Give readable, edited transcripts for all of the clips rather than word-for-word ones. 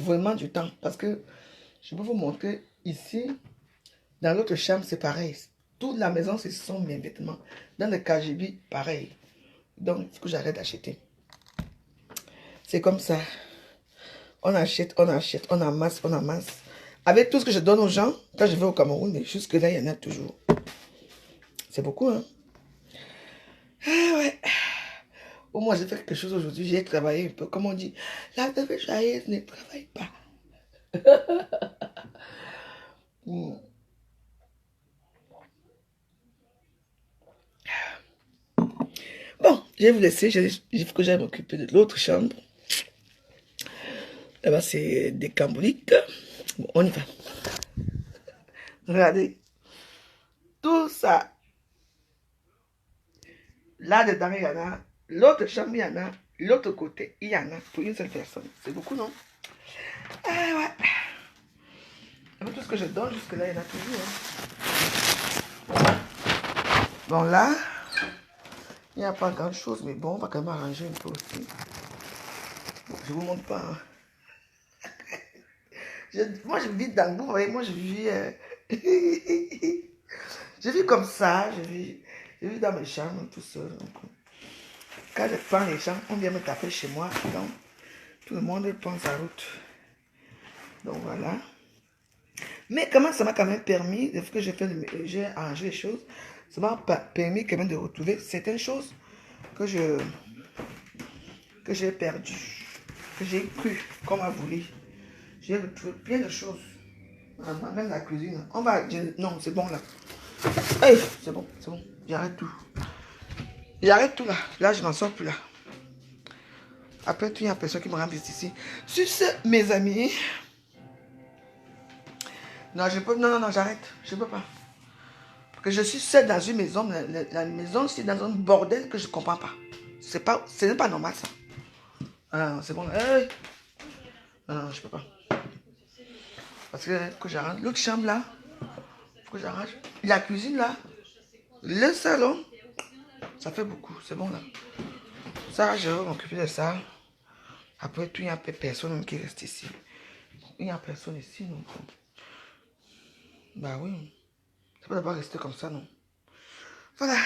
vraiment du temps. Parce que je peux vous montrer ici, dans l'autre chambre, c'est pareil. Toute la maison, ce sont mes vêtements. Dans le KGB, pareil. Donc, il faut que j'arrête d'acheter. C'est comme ça. On achète, on amasse, on amasse. Avec tout ce que je donne aux gens, quand je vais au Cameroun, mais jusque-là, il y en a toujours. C'est beaucoup, hein? Ah ouais. Au moins, j'ai fait quelque chose aujourd'hui. J'ai travaillé un peu. Comme on dit, la bébé joyeuse ne travaille pas. Bon, je vais vous laisser. Il faut que j'aille m'occuper de l'autre chambre. Là-bas, c'est des camboliques. Bon, on y va. Regardez. Tout ça. Là-dedans, il y en a. L'autre chambre, il y en a. L'autre côté, il y en a pour une seule personne. C'est beaucoup, non? Ah ouais. Avec tout ce que je donne, jusque-là, il y en a toujours. Hein. Bon, là, il n'y a pas grand-chose, mais bon, on va quand même arranger un peu aussi. Bon, je ne vous montre pas. Hein. Moi, je vis dans le bout, moi, je vis... je vis comme ça, je vis dans mes chambres, tout seul. Donc, quand je prends les gens, on vient me taper chez moi, donc tout le monde prend sa route. Donc, voilà. Mais comment ça m'a quand même permis, depuis que j'ai arrangé les choses, ça m'a permis quand même de retrouver certaines choses que j'ai perdues, que j'ai cru qu'on m'a voulu. J'ai retrouvé plein de choses. Même la cuisine. On va... Non, c'est bon là. Hey, c'est bon. J'arrête tout. J'arrête tout là. Là, je n'en sors plus là. Après tout, il y a personne qui me rend visite ici. Sur ce, mes amis... Non, je peux... Non, j'arrête. Je ne peux pas. Parce que je suis seule dans une maison. La maison, c'est dans un bordel que je ne comprends pas. Ce n'est pas normal ça. Ah, c'est bon. Hey. Non, je ne peux pas. Parce que j'arrange l'autre chambre là. Que j'arrange. La cuisine là. Le salon. Ça fait beaucoup. C'est bon là. Ça, je vais m'occuper de ça. Après tout, il n'y a personne qui reste ici. Il n'y a personne ici, non. Bah oui. Ça peut pas rester comme ça, non. Voilà.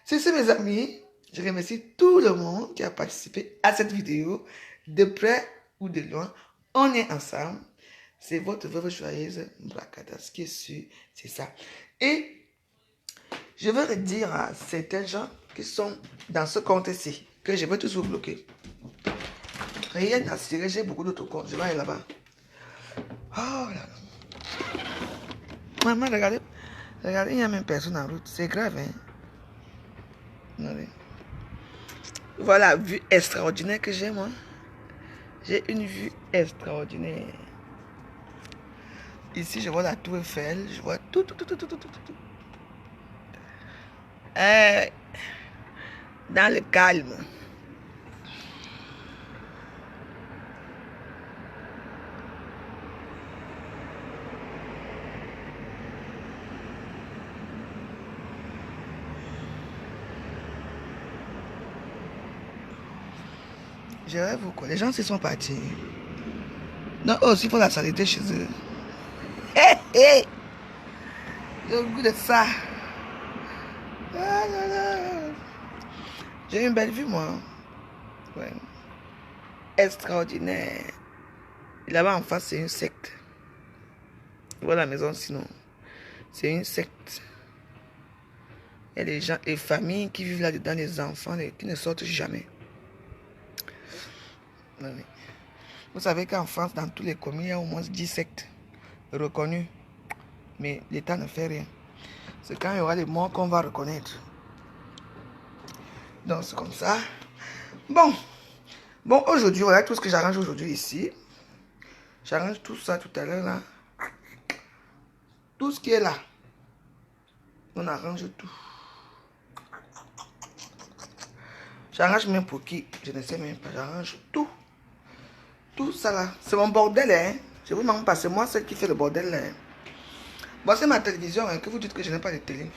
C'est ça, mes amis. Je remercie tout le monde qui a participé à cette vidéo. De près ou de loin, on est ensemble. C'est votre veuve joyeuse Brakadas qui est sûr. C'est ça. Et je veux dire à certains gens qui sont dans ce compte-ci que je vais tous vous bloquer. Rien à cirer, j'ai beaucoup d'autres comptes. Je vais aller là-bas. Oh là là. Maman, regardez, il n'y a même personne en route. C'est grave, hein. Regardez. Voilà, vue extraordinaire que j'ai, moi. J'ai une vue extraordinaire. Ici, je vois la tour Eiffel. Je vois tout. Dans le calme. Je rêve ou quoi? Les gens se sont partis. Non, aussi il faut la saleté chez eux. J'ai le goût de ça. J'ai une belle vue, moi. Ouais. Extraordinaire. Là-bas en face, c'est une secte. Voilà la maison, sinon. C'est une secte. Il y a des gens, les familles qui vivent là-dedans, les enfants qui ne sortent jamais. Vous savez qu'en France, dans tous les communes, il y a au moins 10 sectes reconnues. Mais l'État ne fait rien. C'est quand il y aura les morts qu'on va reconnaître. Donc c'est comme ça. Bon, aujourd'hui, voilà tout ce que j'arrange aujourd'hui ici. J'arrange tout ça tout à l'heure là. Tout ce qui est là. On arrange tout. J'arrange même pour qui, je ne sais même pas. J'arrange tout. Tout ça là. C'est mon bordel, hein. Je vous demande pas, c'est moi celle qui fait le bordel là. Hein. Bon, c'est ma télévision, hein, que vous dites que je n'ai pas de télé.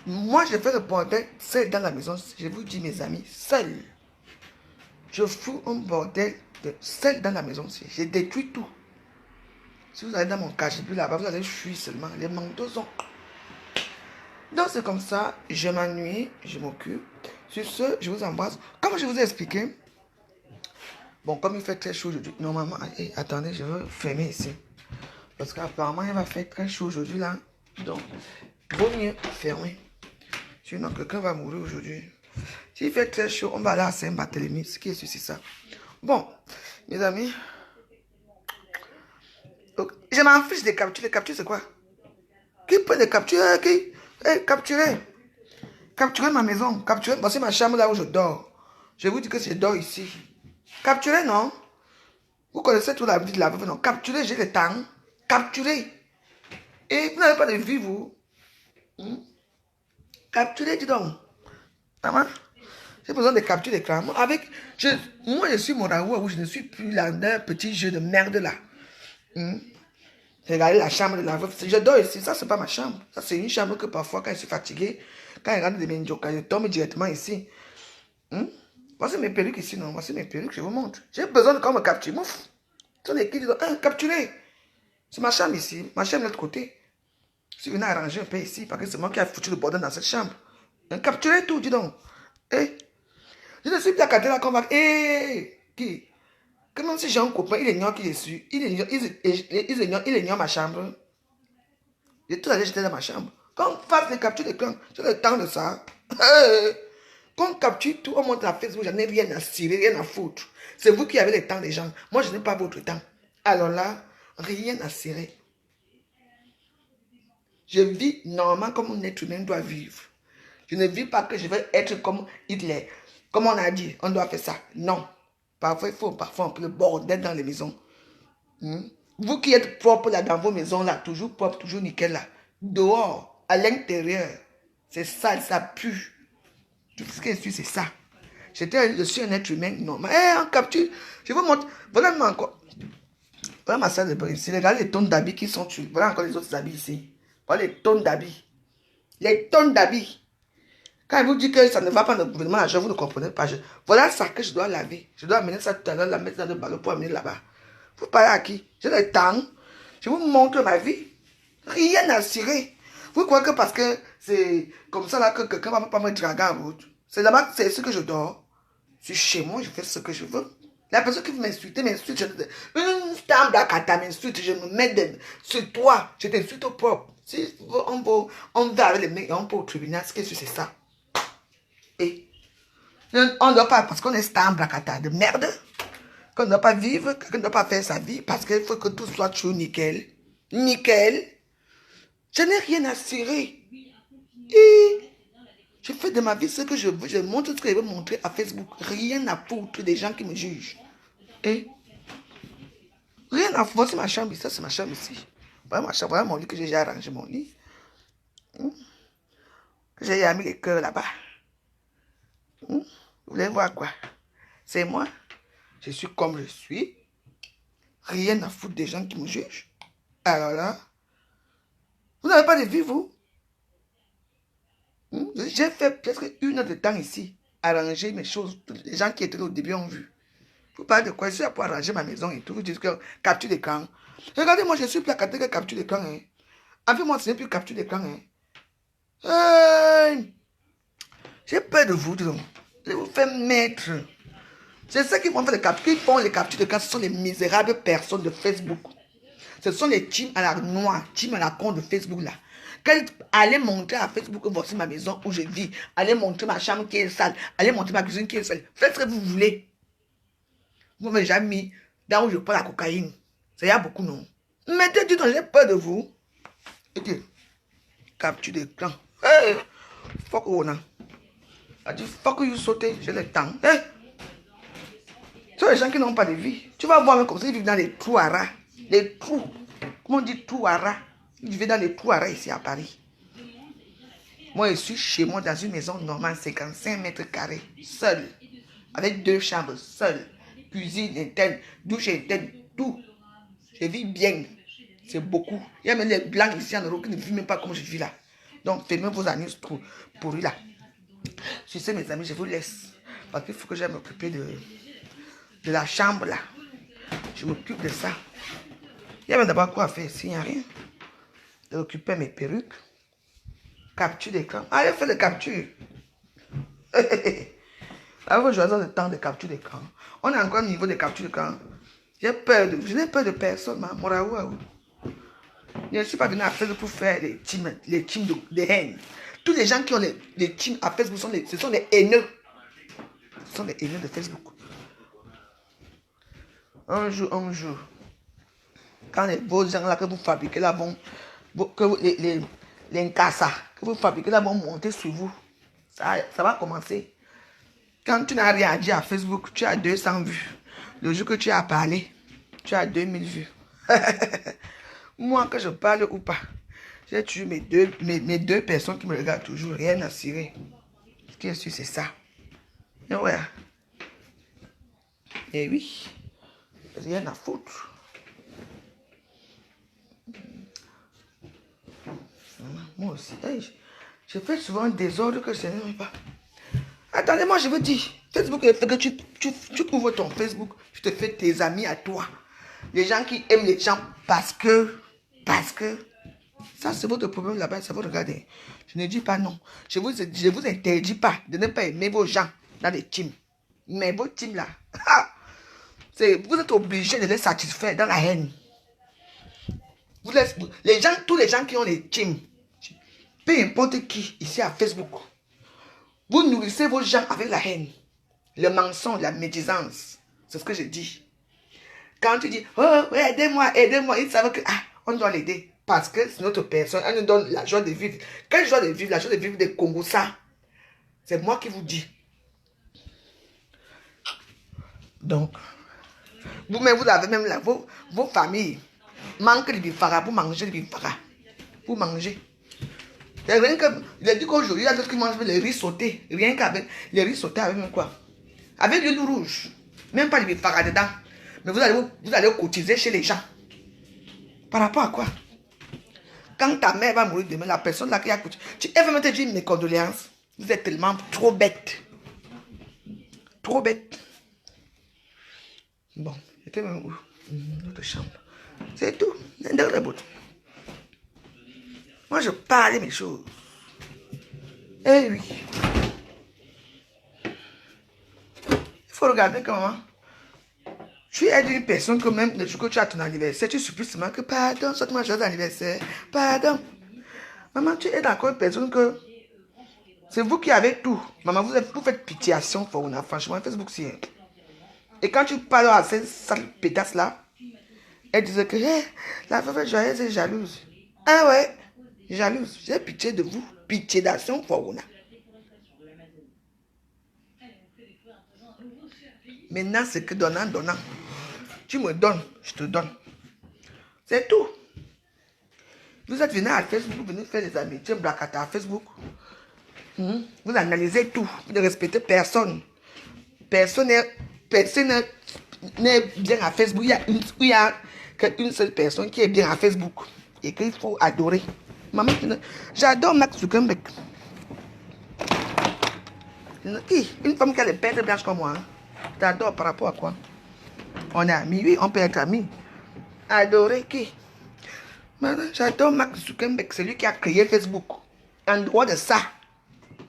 Moi, je fais le bordel seul dans la maison. Je vous dis, mes amis, seul. Je fous un bordel de sel dans la maison aussi. J'ai détruit tout. Si vous allez dans mon cachepur là-bas, vous allez fuir seulement. Les manteaux sont... Donc c'est comme ça, je m'ennuie, je m'occupe. Sur ce, je vous embrasse. Comme je vous ai expliqué, bon, comme il fait très chaud aujourd'hui, normalement, attendez, je vais fermer ici. Parce qu'apparemment, il va faire très chaud aujourd'hui là. Donc, il vaut mieux fermer. Sinon, quelqu'un va mourir aujourd'hui. S'il fait très chaud, on va aller à Saint-Barthélemy. Ce qui est sûr, c'est ça. Bon, mes amis. Donc, je m'en fiche des captures. Les captures, c'est quoi? Qui peut les capturer? Qui? Capturer. Capturer ma maison. Capturer. Bon, c'est ma chambre là où je dors. Je vous dis que je dors ici. Capturer, non? Vous connaissez toute la vie de la veuve, non? Capturer, j'ai le temps. Capturer. Et vous n'avez pas de vie, vous. Capturer, dis donc. Maman, j'ai besoin de capture d'écran. Moi, je suis mon Raoult où je ne suis plus là dans un petit jeu de merde là. Regardez la chambre de la veuve. Je dors ici. Ça, c'est pas ma chambre. Ça, c'est une chambre que parfois, quand je suis fatigué, quand je rentre de mes njokas, je tombe directement ici. Voici mes perruques ici, non? Voici mes perruques, je vous montre. J'ai besoin de qu'on me capture. Mouf. Tous les qui disent, capturer. C'est ma chambre ici. Ma chambre de l'autre côté. Si vous venez arranger un peu ici, parce que c'est moi qui ai foutu le bordel dans cette chambre. Capturez tout, dis donc. Je ne suis plus à côté là qu'on va... Qui? Que même si j'ai un copain, il ignore qui je suis. Il ignore ma chambre. J'ai tout allé jeter dans ma chambre. Quand on fasse les captures d'écran, j'ai le temps de ça. Quand on capture tout, on monte à Facebook, j'en ai rien à cirer, rien à foutre. C'est vous qui avez le temps des gens. Moi, je n'ai pas votre temps. Alors là, rien à cirer. Je vis normalement comme un être humain doit vivre. Je ne vis pas que je vais être comme Hitler. Comme on a dit, on doit faire ça. Non. Parfois, il faut parfois un peu le bordel dans les maisons. Vous qui êtes propre là dans vos maisons là, toujours propre, toujours nickel là. Dehors, à l'intérieur, c'est sale, ça pue. Tout ce que je suis, c'est ça. Je suis un être humain normal. En capture, je vous montre. Voilà encore. Voilà ma salle de bain ici. Regardez les tonnes d'habits qui sont tués. Voilà encore les autres habits ici. Voilà les tonnes d'habits. Les tonnes d'habits. Quand je vous dis que ça ne va pas dans le gouvernement, vous ne comprenez pas. Voilà ça que je dois laver. Je dois amener ça tout à l'heure, la mettre dans le ballon pour amener là-bas. Vous parlez à qui? J'ai le temps. Je vous montre ma vie. Rien à cirer. Vous croyez que parce que c'est comme ça là que quelqu'un ne va pas me draguer en route? C'est là-bas, c'est ce que je dors. Je suis chez moi, je fais ce que je veux. La personne qui veut m'insulter, m'insulte. Une stampe d'Akata m'insulte, je me mets sur toi. Je t'insulte au propre. Si on va avec les mecs et on peut au tribunal, ce que c'est ça. Et on ne doit pas, parce qu'on est stamp d'Akata de merde, qu'on ne doit pas vivre, qu'on ne doit pas faire sa vie, parce qu'il faut que tout soit toujours nickel. Nickel. Je n'ai rien à cirer. Et je fais de ma vie ce que je veux. Je montre ce que je veux montrer à Facebook. Rien à foutre des gens qui me jugent. Et rien à foutre. C'est ma chambre ici. Ça, c'est ma chambre ici. Voilà ma chambre. Voilà mon lit que j'ai arrangé. Mon lit. J'ai mis les cœurs là-bas. Vous voulez voir quoi? C'est moi. Je suis comme je suis. Rien à foutre des gens qui me jugent. Alors là, vous n'avez pas de vie, vous? J'ai fait presque 1 heure de temps ici, arranger mes choses. Tous les gens qui étaient là au début ont vu. Vous parlez de quoi? Je suis là pour arranger ma maison et tout. Vous dites que capture d'écran. Regardez, moi, je suis plus à côté que capture d'écran. En fait, moi, ce n'est plus capture d'écran. J'ai peur de vous, disons. Je vous fais mettre. C'est ceux qui font les captures. Qui font les captures d'écran, ce sont les misérables personnes de Facebook. Ce sont les teams à la noix, teams à la con de Facebook là. Allez montrer à Facebook que voici ma maison où je vis. Allez montrer ma chambre qui est sale. Allez montrer ma cuisine qui est sale. Faites ce que vous voulez. Vous m'avez jamais mis dans où je prends la cocaïne. Ça y a beaucoup, non? Mettez du temps, j'ai peur de vous. Ok. Capture d'écran. Hey, fuck on. A dit fuck you sauter, j'ai le temps. Hey. Ce sont les gens qui n'ont pas de vie. Tu vas voir même comme ça, ils vivent dans les trous à rats. Les trous. Comment on dit trous à rats? Ils vivent dans les trous à rats ici à Paris. Moi, je suis chez moi dans une maison normale, 55 mètres carrés, seul. Avec 2 chambres, seul. Cuisine interne, douche interne, tout. Je vis bien. C'est beaucoup. Il y a même les blancs ici en Europe qui ne vivent même pas comme je vis là. Donc, fermez vos annonces pourries là. Sur ce, mes amis, je vous laisse. Parce qu'il faut que j'aille m'occuper de de la chambre là. Je m'occupe de ça. Il y avait d'abord quoi faire ici, il n'y a rien. Je récupère mes perruques. Capture d'écran. Allez faire des captures. Avant, je le temps de capture d'écran. On a encore un niveau de capture d'écran. Je n'ai peur de personne, Moraou. Je ne suis pas venu à Facebook pour faire les teams de haine. Tous les gens qui ont les teams à Facebook, ce sont des haineux. Ce sont des haineux de Facebook. Un jour. Quand les beaux gens là que vous fabriquez là que les Nkassa que vous fabriquez là vont monter sur vous. Ça va commencer. Quand tu n'as rien à dire à Facebook, tu as 200 vues. Le jour que tu as parlé, tu as 2000 vues. Moi, que je parle ou pas, j'ai tué mes deux personnes qui me regardent toujours. Rien à cirer. Ce qui est sûr, c'est ça. Et ouais. Et oui. Rien à foutre. Moi aussi. Hey, je fais souvent un désordre que je n'aime pas. Attendez, moi je vous dis, Facebook fait que tu ouvres ton Facebook, tu te fais tes amis à toi. Les gens qui aiment les gens parce que, ça c'est votre problème là-bas, c'est votre regard. Je ne dis pas non. Je vous interdis pas de ne pas aimer vos gens dans les teams. Mais vos teams là, vous êtes obligé de les satisfaire dans la haine. Tous les gens qui ont les teams, peu importe qui ici à Facebook, vous nourrissez vos gens avec la haine, le mensonge, la médisance. C'est ce que je dis. Quand tu dis, oh, aidez-moi, ils savent que, on doit l'aider. Parce que c'est notre personne, elle nous donne la joie de vivre. Quelle joie de vivre? La joie de vivre des Congolais. C'est moi qui vous dis. Donc, vous avez même là, vos familles manquent de bifara pour manger le bifara. Pour manger. Rien que, il a dit qu'aujourd'hui, il y a d'autres qui mangent les riz sautés. Rien qu'avec les riz sautés, avec même quoi? Avec de l'huile rouge. Même pas de bifara dedans. Mais vous allez cotiser chez les gens. Par rapport à quoi? Quand ta mère va mourir demain, la personne là qui a cotisé, elle va me te dire mes condoléances. Vous êtes tellement trop bête. Trop bête. Bon, j'étais même où? Notre chambre. C'est tout. Moi, je parle mes choses. Eh oui. Il faut regarder comment. Tu es une personne que même le jour que tu as ton anniversaire, tu supplies seulement que pardon, souhaite-moi joyeux anniversaire. Pardon. Maman, tu es d'accord une personne que c'est vous qui avez tout. Maman, vous faites pitié à Sion Fauna. Franchement, Facebook, c'est. Et quand tu parles à ces sales pétasses là, elle disait que la femme joyeuse est jalouse. Ah ouais, jalouse. J'ai pitié de vous. Pitié d'Action Fauna. Maintenant, c'est que donnant. Tu me donnes, je te donne. C'est tout. Vous êtes venu à Facebook, vous venez faire des amitiés, blacata à Facebook. Vous analysez tout. Vous ne respectez personne. Personne n'est bien à Facebook. Il y a une seule personne qui est bien à Facebook et qu'il faut adorer. Maman, j'adore Mark Zuckerberg. Une femme qui a les perles blanches comme moi. T'adores par rapport à quoi? On est amis, oui, on peut être amis. Adorer qui? J'adore Mark Zuckerberg, c'est lui qui a créé Facebook. En dehors de ça,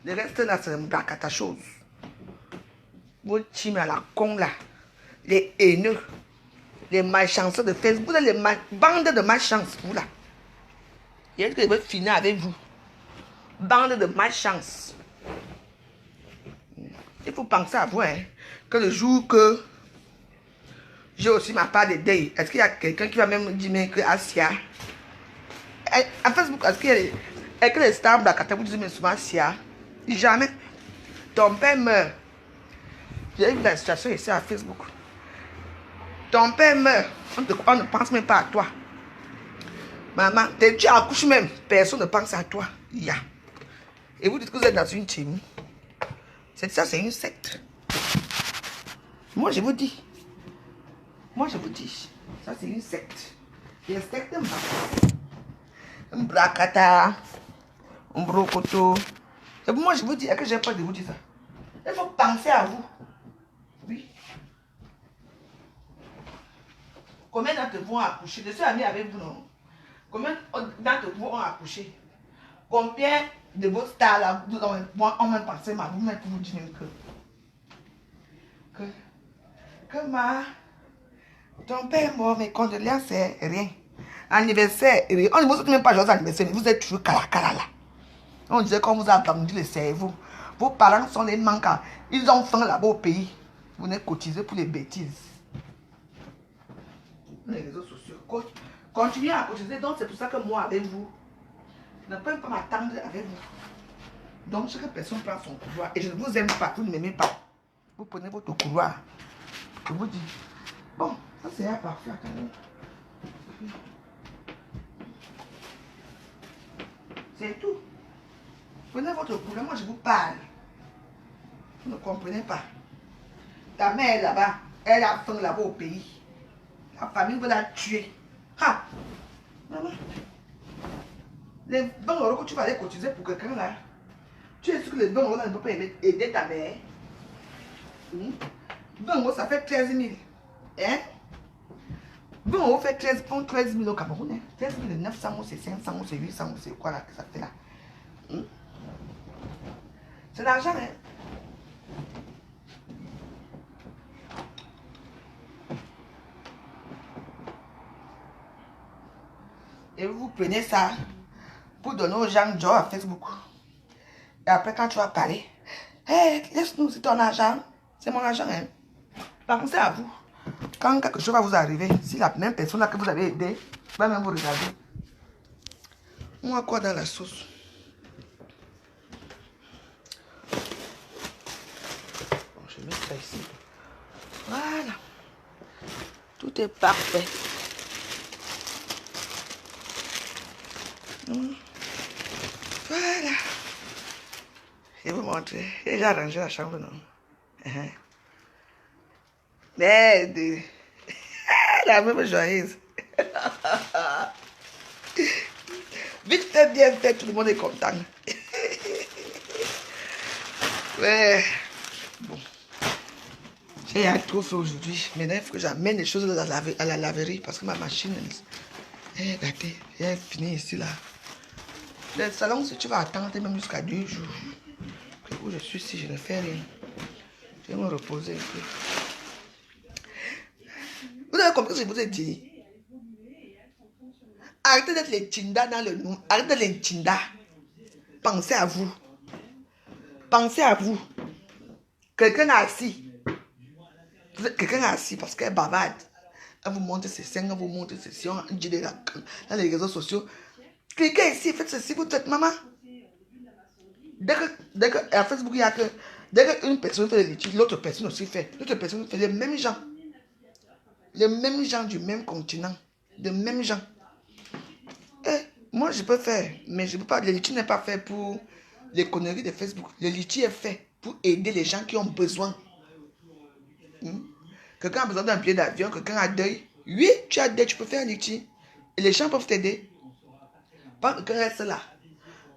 le reste là, c'est une blacata chose. Vos teams à la con là, les haineux, les malchanceux de Facebook, les bandes de malchance, vous là. Il y a qui veut finir avec vous. Bande de malchance. Il faut penser à vous, hein, que le jour que j'ai aussi ma part de deuil, est-ce qu'il y a quelqu'un qui va même dire que Asia, à Facebook, est-ce que les stars blacata vous disent souvent Asia? Jamais. Ton père meurt. J'ai eu la situation ici à Facebook. Ton père meurt. On ne pense même pas à toi. Maman, tu accouches même. Personne ne pense à toi. Et vous dites que vous êtes dans une team. Ça, c'est une secte. Moi, je vous dis. Ça, c'est une secte. Les sectes, un bracata, un brocoto. Et moi, je vous dis, est-ce que j'ai pas de vous dire ça? Il faut penser à vous. Oui. Combien d'entre vous ont accouché? Je suis amie avec vous, non? Combien d'entre vous ont accouché? Combien de vos stars là ont même pensé à vous-même pour vous dire ton père est mort, mes condoléances, c'est rien. Anniversaire, rien. On ne vous même pas joyeux anniversaire, mais vous êtes toujours cala là. On disait qu'on vous a abandonné le cerveau. Vos parents sont les manquants. Ils ont faim là-bas au pays. Vous n'êtes cotisé pour les bêtises. Les réseaux sociaux. Continuez à cotiser. Donc c'est pour ça que moi avec vous, je ne peux pas m'attendre avec vous. Donc chaque personne prend son couloir. Et je ne vous aime pas, vous ne m'aimez pas. Vous prenez votre couloir. Je vous dis. Bon, ça c'est parfait. C'est tout. Prenez votre couloir, moi je vous parle. Vous ne comprenez pas. Ta mère là-bas, elle a faim là-bas au pays. La famille veut la tuer. Ha! Maman, les 20 € que tu vas aller cotiser pour quelqu'un là, tu es sûr que les 20 € là ne peuvent pas aider ta mère? 20 € ça fait 13 000. Hein? 20 € fait 13 000 au Cameroun. Hein? 13 900 €, c'est 500 €, c'est 800 €, c'est quoi là que ça fait là? C'est l'argent, hein? Et vous prenez ça pour donner aux gens job à Facebook. Et après, quand tu vas parler, hey, laisse-nous, c'est ton argent. C'est mon argent, hein? Pensez à vous. Quand quelque chose va vous arriver, si la même personne là que vous avez aidé va même vous regarder. Moi, quoi dans la sauce? Bon, je mets ça ici. Voilà. Tout est parfait. Voilà. Je vais vous montrer. J'ai déjà arrangé la chambre, non? Mais la même joyeuse. Vite fait, bien fait, tout le monde est content. Ouais. Bon. J'ai un trop fait aujourd'hui. Maintenant, il faut que j'amène les choses à la laverie parce que ma machine, regardez, j'ai fini ici là. Le salon, si tu vas attendre même jusqu'à 2 jours. Où je suis si je ne fais rien. Je vais me reposer un peu. Vous avez compris ce que je vous ai dit? Arrêtez d'être les Tinda dans le nom. Arrêtez d'être les Tinda. Pensez à vous. Pensez à vous. Quelqu'un a assis. Quelqu'un a assis parce qu'elle bavarde. Elle vous montre ses seins, elle vous montre ses seins. Dans les réseaux sociaux. Cliquez ici, faites ceci, vous faites maman. Dès que à Facebook, il y a que dès qu'une personne fait le litige, l'autre personne aussi fait. L'autre personne fait les mêmes gens. Les mêmes gens du même continent. Les mêmes gens. Et moi, je peux faire, mais je ne peux pas. Le litige n'est pas fait pour les conneries de Facebook. Le litige est fait pour aider les gens qui ont besoin. Quelqu'un a besoin d'un billet d'avion, quelqu'un a deuil. Oui, tu as deuil, tu peux faire un litige. Et les gens peuvent t'aider. Pas quelqu'un reste là.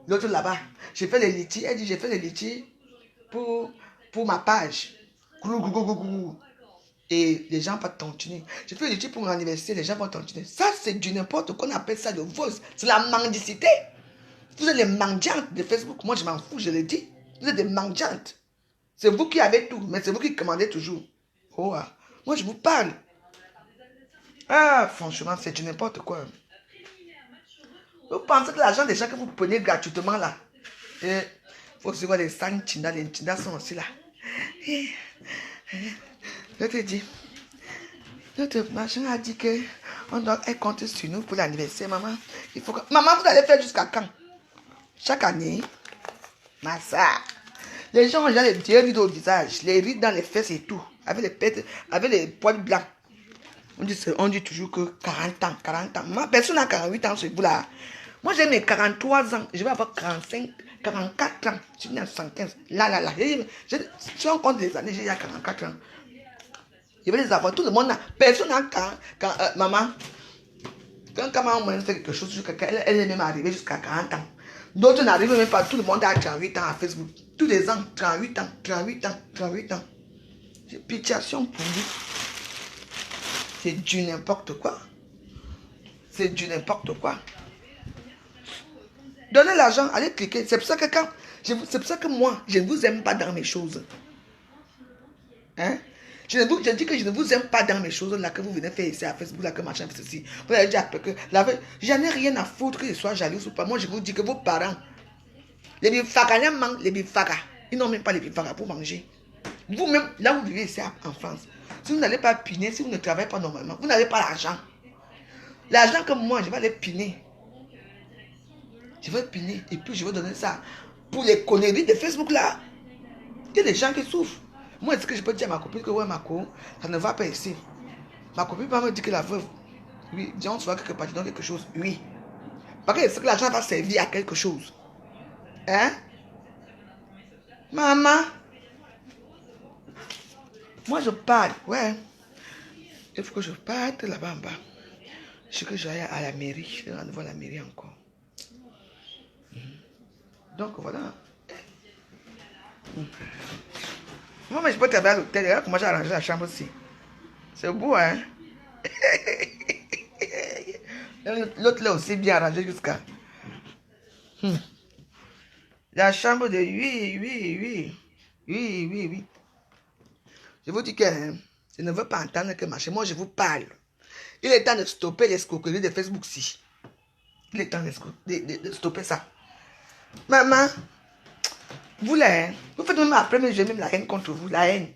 L'autre là-bas. J'ai fait le litige. Elle dit, j'ai fait le litige pour ma page. Et les gens vont continuer. J'ai fait le litige pour mon anniversaire, les gens vont continuer. Ça, c'est du n'importe quoi. On appelle ça de vol. C'est la mendicité. Vous êtes les mendiantes de Facebook. Moi, je m'en fous, je le dis. Vous êtes des mendiantes. C'est vous qui avez tout, mais c'est vous qui commandez toujours. Oh, moi, je vous parle. Ah, franchement, c'est du n'importe quoi. Vous pensez que l'argent des gens que vous prenez gratuitement là, il faut aussi voir les Tinda. Les Tinda sont aussi là. Je te dis, notre machin a dit qu'on doit compter sur nous pour l'anniversaire, maman. Il faut que... Maman, vous allez faire jusqu'à quand? Chaque année? Massa. Les gens ont déjà les petits rides au visage, les rides dans les fesses et tout, avec les pètes, avec les poils blancs. On dit toujours que 40 ans, 40 ans. Moi, personne n'a 48 ans, c'est vous là. Moi, j'ai mes 43 ans. Je vais avoir 45, 44 ans. Je suis né en 75. Là. Si on compte les années, j'ai 44 ans. Je vais les avoir. Tout le monde n'a. Personne n'a maman. Quand maman fait quelque chose sur quelqu'un, elle est même arrivée jusqu'à 40 ans. D'autres n'arrivent même pas. Tout le monde a 38 ans à Facebook. Tous les ans, 38 ans, 38 ans, 38 ans. J'ai pitié pour vous. C'est du n'importe quoi. C'est du n'importe quoi. Donnez l'argent, allez cliquer. C'est pour ça que c'est pour ça que moi, je ne vous aime pas dans mes choses. Hein? Je dis que je ne vous aime pas dans mes choses là que vous venez faire ici à Facebook, là que machin, ceci. Vous avez dit après que j'en ai rien à foutre que je sois jalouse ou pas. Moi, je vous dis que vos parents, les bifagas, les bifagas, ils n'ont même pas les bifagas pour manger. Vous-même, là où vous vivez ici en France, si vous n'allez pas piner, si vous ne travaillez pas normalement, vous n'avez pas l'argent. L'argent que moi, je vais aller piner. Je vais piner et puis je vais donner ça pour les conneries de Facebook là. Il y a des gens qui souffrent. Moi, est-ce que je peux dire à ma copine que ouais, ma co, ça ne va pas ici. Ma copine va me dire que la veuve, oui, disons, tu vas quelque part, tu donnes quelque chose, oui. Parce que est-ce que l'argent va servir à quelque chose? Hein? Maman, moi je parle, ouais. Il faut que je parte là-bas en bas. Je sais que j'aille à la mairie, je vais rendez-vous à la mairie encore. Donc voilà. Moi, mais je peux travailler à l'hôtel, regarde comment j'ai arrangé la chambre aussi. C'est beau, hein? L'autre là aussi bien arrangé jusqu'à. La chambre de oui, oui, oui. Oui, oui, oui. Je vous dis que je ne veux pas entendre que machin. Moi, je vous parle. Il est temps de stopper l'escroquerie de Facebook-ci. Il est temps de stopper ça. Maman, vous là, hein, vous faites même après, mais j'ai même la haine contre vous, la haine.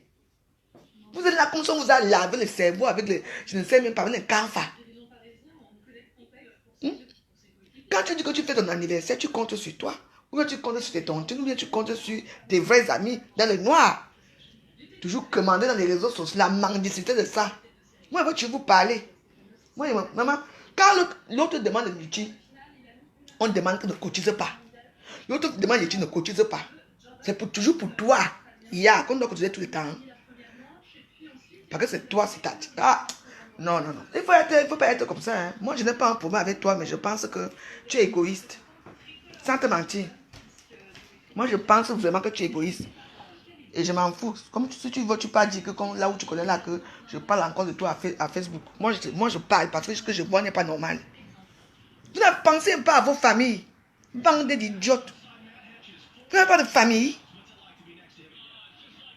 Vous êtes là comme ça, on vous a lavé le cerveau avec le, je ne sais même pas, avec le canfa. Quand tu dis que tu fais ton anniversaire, tu comptes sur toi. Ou bien tu comptes sur tes tontines, ou bien tu comptes sur tes vrais amis dans le noir. Toujours commander dans les réseaux sociaux, la mendicité de ça. Moi, tu vous parler. Moi, maman, quand l'autre demande de l'outil, on demande que ne cotise pas. L'autre demande l'outil, ne cotise pas. C'est toujours pour toi. Il y a, qu'on doit cotiser tout le temps. Parce que c'est toi, c'est ta. Ah, non, non, non. Il faut pas être comme ça. Hein. Moi, je n'ai pas un problème avec toi, mais je pense que tu es égoïste. Sans te mentir. Moi, je pense vraiment que tu es égoïste. Et je m'en fous. Comme si tu veux, tu peux dire que comme là où tu connais là, que je parle encore de toi à Facebook. Moi, je parle parce que ce que je vois n'est pas normal. Vous ne pensez pas à vos familles. Bande d'idiotes. Vous n'avez pas de famille.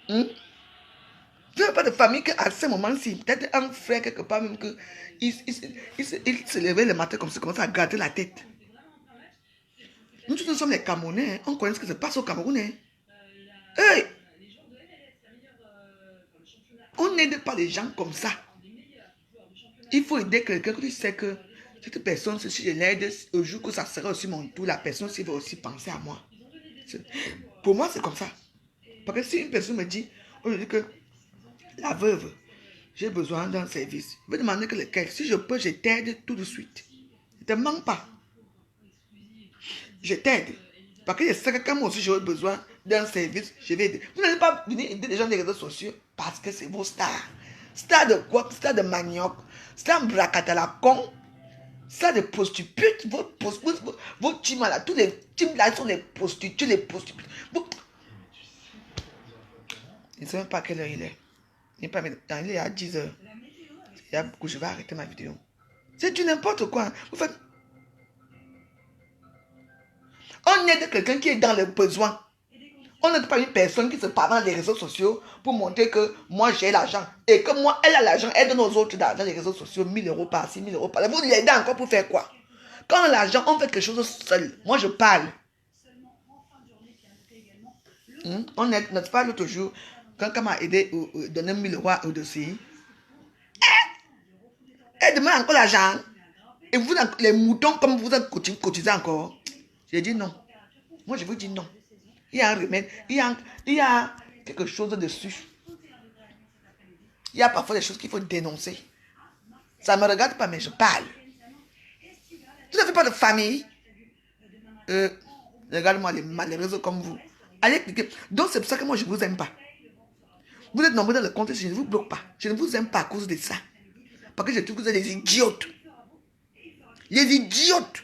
Vous n'avez pas de famille qu'à ce moment-ci, peut-être un frère quelque part même que il se levait le matin comme ça, commençait à gratter la tête. Nous tous nous sommes les Camerounais. Hein. On connaît ce qui se passe au Cameroun. Hein. Hey! On n'aide pas les gens comme ça. Il faut aider quelqu'un que tu sais que cette personne, si je l'aide, au jour que ça sera aussi mon tour, la personne va aussi penser à moi. Pour moi, c'est comme ça. Parce que si une personne me dit, aujourd'hui que la veuve, j'ai besoin d'un service, je vais demander que lequel. Si je peux, je t'aide tout de suite. Ne te manque pas. Je t'aide. Parce que je sais que quand moi aussi j'aurai besoin d'un service, je vais aider. Vous n'allez pas venir aider les gens des réseaux sociaux parce que c'est vos stars. Stars de quoi? Stars de manioc. Stars de bracatala con. Stars de prostituées. Vos teams là, tous les teams là sont les prostituées, les prostituées. Je ne sais même pas à quelle heure il est. Il est à 10 heures. Il y a beaucoup, je vais arrêter ma vidéo. C'est du n'importe quoi. Vous faites. On aide quelqu'un qui est dans le besoin. On n'aide pas une personne qui se parle dans les réseaux sociaux pour montrer que moi j'ai l'argent. Et que moi, elle a l'argent, elle donne aux autres dans les réseaux sociaux 1000 euros par-ci, 1000 euros par-là. Vous l'aidez encore pour faire quoi? Quand l'argent, on fait quelque chose seul. Moi, je parle. On aide, n'est-ce pas, l'autre jour, quelqu'un m'a aidé, donné 1000 euros au dossier. Elle demande encore l'argent. Et vous, les moutons, comme vous êtes cotisé encore. J'ai dit non. Moi, je vous dis non. Il y a un remède. Il y a quelque chose dessus. Il y a parfois des choses qu'il faut dénoncer. Ça ne me regarde pas, mais je parle. Vous n'avez pas de famille. Regarde-moi les malheureux comme vous. Allez cliquer. Donc, c'est pour ça que moi, je ne vous aime pas. Vous êtes nombreux dans le compte, je ne vous bloque pas. Je ne vous aime pas à cause de ça. Parce que je trouve que vous êtes des idiotes. Les idiotes.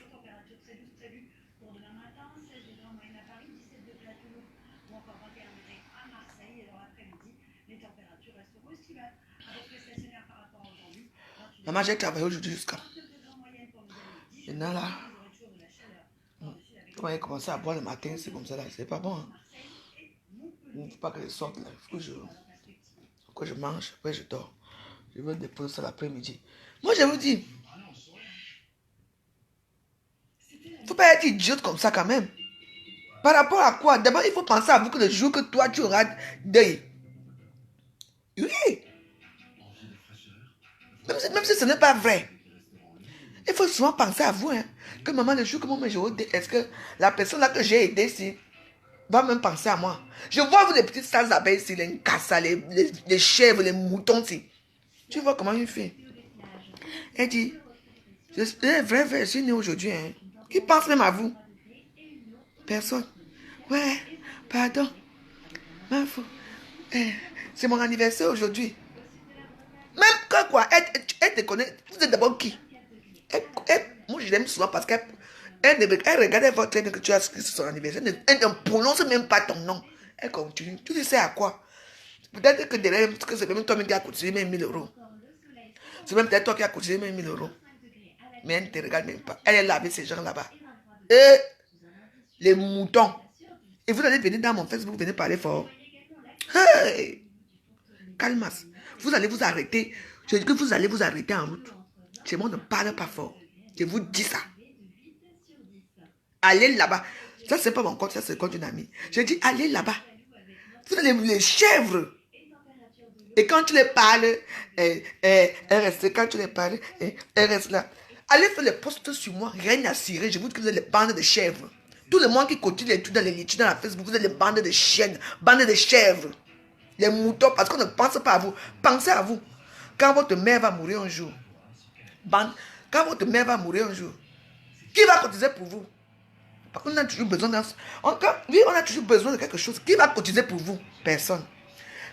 Maman, j'ai travaillé aujourd'hui jusqu'à. Maintenant là, quand elle commence à boire le matin, c'est comme ça là. C'est pas bon. Hein. Il ne faut pas que je sorte là. Il faut que je mange, après je dors. Je veux déposer ça l'après-midi. Moi, je vous dis, il ne faut pas être idiote comme ça quand même. Par rapport à quoi? D'abord, il faut penser à vous que le jour que toi, tu auras deuil. Oui. Même si ce n'est pas vrai. Il faut souvent penser à vous. Hein, que maman, le jour que moi, je vais deuil, est-ce que la personne là que j'ai aidée ici va même penser à moi? Je vois vous les petites salles abeilles ici, les cassa, les chèvres, les moutons ici. Tu vois comment il fait? Elle dit, vrai, je suis né aujourd'hui. Hein. Qui pense même à vous? Personne. Ouais, pardon. C'est mon anniversaire aujourd'hui. Même que quoi, elle te connaît. Vous êtes d'abord qui? Moi, je l'aime souvent parce qu'elle regarde, elle voit très bien que tu as écrit sur son anniversaire. Elle ne prononce même pas ton nom. Elle continue. Tu sais à quoi? Peut-être que derrière, c'est même toi qui as cotisé même 1000 euros. C'est même peut-être toi qui as cotisé même 1000 euros. Mais elle ne te regarde même pas. Elle est là avec ces gens là-bas. Et les moutons. Et vous allez venir dans mon Facebook, vous venez parler fort. Hey! Calmas. Vous allez vous arrêter. Je dis que vous allez vous arrêter en route. Chez moi, ne parle pas fort. Je vous dis ça. Allez là-bas. Ça, c'est pas mon compte, ça, c'est le compte d'une amie. Je dis, allez là-bas. Vous allez les chèvres. Et quand tu les parles, elle reste. Quand tu les parles, elle reste là. Allez faire les posts sur moi, rien à cirer. Je vous dis que vous êtes les bandes de chèvres. Tout le monde qui continue les trucs dans les litiges, dans la Facebook, vous êtes les bandes de chiennes, bandes de chèvres. Les moutons, parce qu'on ne pense pas à vous. Pensez à vous. Quand votre mère va mourir un jour, quand votre mère va mourir un jour, qui va cotiser pour vous? Parce qu'on a toujours besoin oui, on a toujours besoin de quelque chose. Qui va cotiser pour vous? Personne.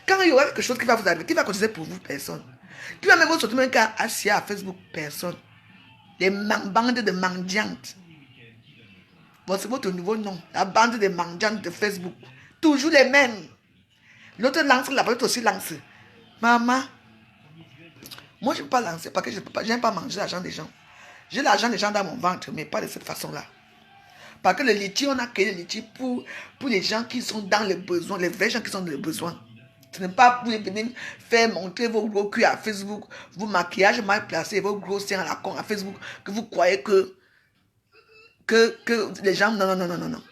Quand il y aura quelque chose qui va vous arriver, qui va cotiser pour vous? Personne. Qui va même vous sortir un cas assis à Facebook? Personne. Les bandes de mendiantes. Bon, c'est votre nouveau nom. La bande de mendiantes de Facebook. Toujours les mêmes. L'autre lance là-bas, l'autre aussi lance. Maman, moi je ne peux pas lancer parce que je n'aime pas manger l'argent des gens. J'ai l'argent des gens dans mon ventre, mais pas de cette façon-là. Parce que le litchi, on a créé le litchi pour les gens qui sont dans le besoin, les vrais gens qui sont dans le besoin. Ce n'est pas pour venir faire montrer vos gros culs à Facebook, vos maquillages mal placés, vos gros seins à la con à Facebook, que vous croyez que les gens... Non, non, non, non, non, non.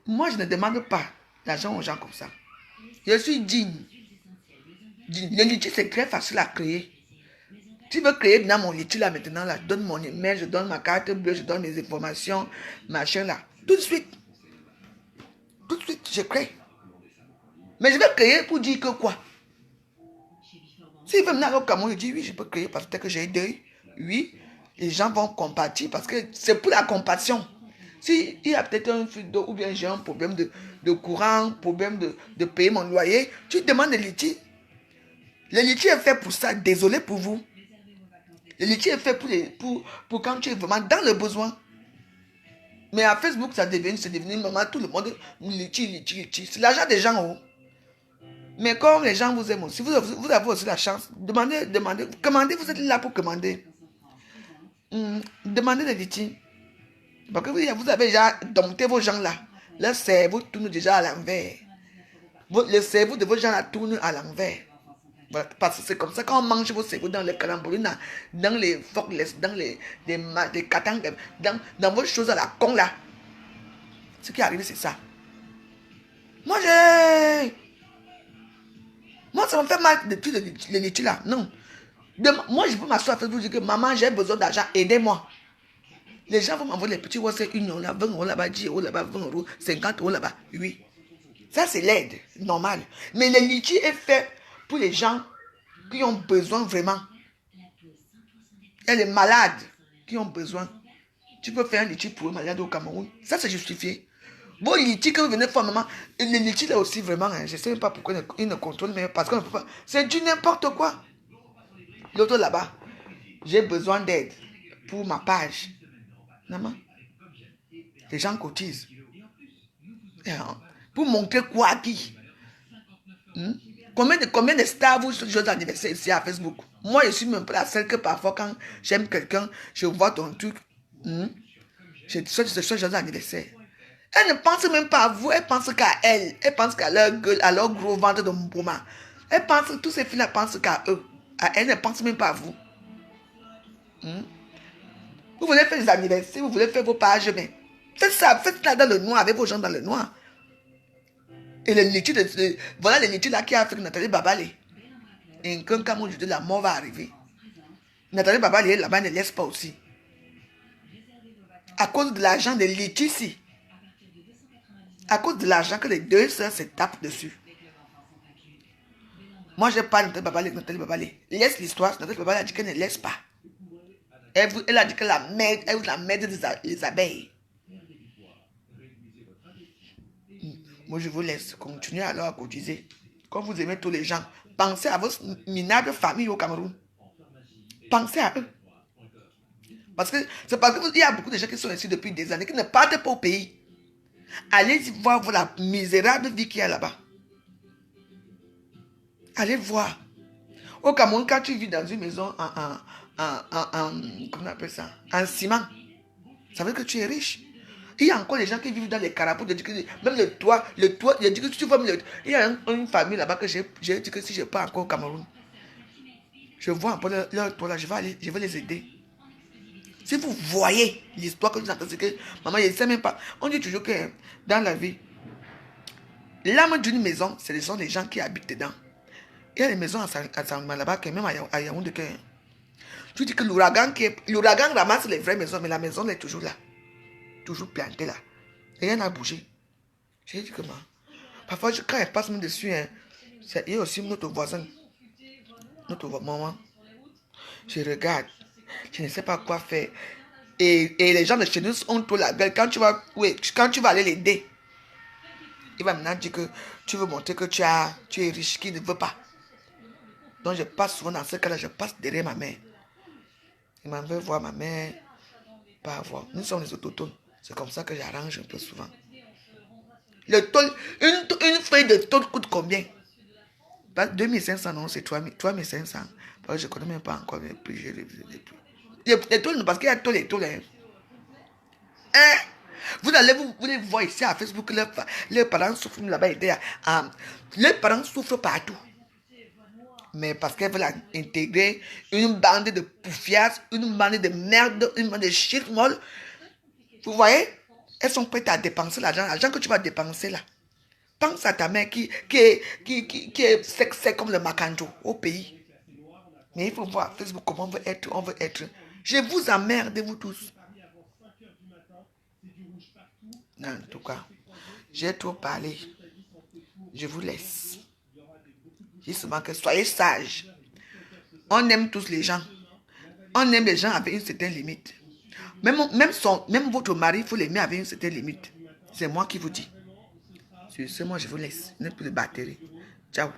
Moi, je ne demande pas l'argent aux gens comme ça. Je suis digne. Le litchi, c'est très facile à créer. Tu veux créer dans mon litchi là maintenant, là, je donne mon email, je donne ma carte bleue, je donne mes informations, machin là. Tout de suite, je crée. Mais je vais créer pour dire que quoi? S'il veut venir au Cameroun, je dis oui, je peux créer parce que j'ai deuil. Oui, les gens vont compatir parce que c'est pour la compassion. S'il y a peut-être un fuite d'eau ou bien j'ai un problème de courant, problème de payer mon loyer, tu demandes le litchi. Le litchi est fait pour ça, désolé pour vous. Le litchi est fait pour quand tu es vraiment dans le besoin. Mais à Facebook, c'est devenu maman, tout le monde, litchi. C'est l'argent des gens. Oh. Mais comme les gens vous aiment aussi, vous avez aussi la chance. Commandez, vous êtes là pour commander. Demandez des litchis. Parce que vous avez déjà dompté vos gens là. Leur cerveau tourne déjà à l'envers. Le cerveau de vos gens là tourne à l'envers. Voilà, parce que c'est comme ça quand on mange vos cerveaux dans les calembours, dans les forkless, dans les katang, dans vos choses à la con là. Ce qui arrive, c'est ça. Moi, ça me fait mal de tout les litchis là. Non. Moi, je peux m'asseoir et vous dire que maman, j'ai besoin d'argent, aidez-moi. Les gens vont m'envoyer les petits WhatsApp union là, 20 euros là-bas, 10 euros là-bas, 20 euros, 50 euros là-bas. Oui. Ça, c'est l'aide, normal. Mais le litchi est fait pour les gens qui ont besoin vraiment. Et les malades qui ont besoin. Tu peux faire un litchi pour les malades au Cameroun. Ça, c'est justifié. Bon, litchi que vous venez faire, maman, le litchi là aussi, vraiment, hein, je ne sais même pas pourquoi ils ne contrôlent, mais parce qu'on ne peut pas. C'est du n'importe quoi. L'autre là-bas, j'ai besoin d'aide pour ma page. Maman, Les gens cotisent. Pour montrer quoi à qui? Combien de stars vous jouez d'anniversaire ici à Facebook? Moi, je suis même pas la seule que parfois, quand j'aime quelqu'un, je vois ton truc. Je suis joyeux anniversaire. Elle ne pense même pas à vous, elle pense qu'à elle. Elle pense qu'à leur gueule, à leur gros ventre de mouvement. Elle pense, tous ces filles-là pensent qu'à eux. Elle ne pense même pas à vous. Vous voulez faire des anniversaires, vous voulez faire vos pages, mais faites ça dans le noir, avec vos gens dans le noir. Et les litchis, voilà les litchis là qui a fait Nathalie Babalé. Et quand de la mort va arriver, Nathalie Babalé là-bas ne laisse pas aussi. À cause de l'argent des litchis ici. À cause de l'argent que les deux sœurs se tapent dessus. Moi, je parle de Nathalie Babalé. Laisse l'histoire. Nathalie Babalé a dit qu'elle ne laisse pas. Elle a dit que elle vous la merde des abeilles. Moi, je vous laisse continuer alors à cotiser. Comme vous aimez tous les gens, pensez à vos minables familles au Cameroun. Pensez à eux. Parce que c'est parce qu'il y a beaucoup de gens qui sont ici depuis des années, qui ne partent pas au pays. Allez voir la misérable vie qu'il y a là-bas. Allez voir. Au Cameroun, quand tu vis dans une maison comment on appelle ça? En ciment, ça veut dire que tu es riche. Il y a encore des gens qui vivent dans les carapous. Même le toit, il y a une famille là-bas que j'ai dit que si je pars encore au Cameroun, je vois un peu leur toit là, je vais les aider. Si vous voyez l'histoire que vous entendez, c'est que maman, je ne sais même pas. On dit toujours que dans la vie, l'âme d'une maison, ce sont les gens qui habitent dedans. Il y a des maisons à Sangma là-bas, même à Yaoundé. Tu dis que l'ouragan ramasse les vraies maisons, mais la maison est toujours là. Toujours plantée là. Rien n'a bougé. J'ai dit comment? Parfois, quand elle passe même dessus, il y a aussi notre voisin. Notre maman. Je regarde. Je ne sais pas quoi faire. Et les gens de chez nous ont tout la gueule. Quand tu vas aller l'aider, il va maintenant dire que tu veux montrer que tu es riche, qui ne veut pas. Donc je passe souvent dans ce cas-là, je passe derrière ma mère. Il m'en veut voir ma mère, pas voir. Nous sommes les autochtones. C'est comme ça que j'arrange un peu souvent. Le tôle, une feuille de tôle coûte combien? 2500, non, c'est 3500. Parce que je ne connais même pas encore les prix. Les tôles, parce qu'il y a tôles et tôles. Vous allez voir ici à Facebook, les parents souffrent là-bas. Les parents souffrent partout. Mais parce qu'elles veulent intégrer une bande de poufias, une bande de merde, une bande de shit molle. Vous voyez? Elles sont prêtes à dépenser l'argent que tu vas dépenser là. Pense à ta mère qui est sexy comme le macanjo au pays. Mais il faut voir Facebook comment on veut être. Je vous emmerde, vous tous. En tout cas, j'ai trop parlé. Je vous laisse. Justement que soyez sages. On aime tous les gens. On aime les gens avec une certaine limite. Même votre mari, il faut l'aimer avec une certaine limite. C'est moi qui vous dis. Sur ce, moi, je vous laisse. Vous n'êtes plus de batterie. Ciao.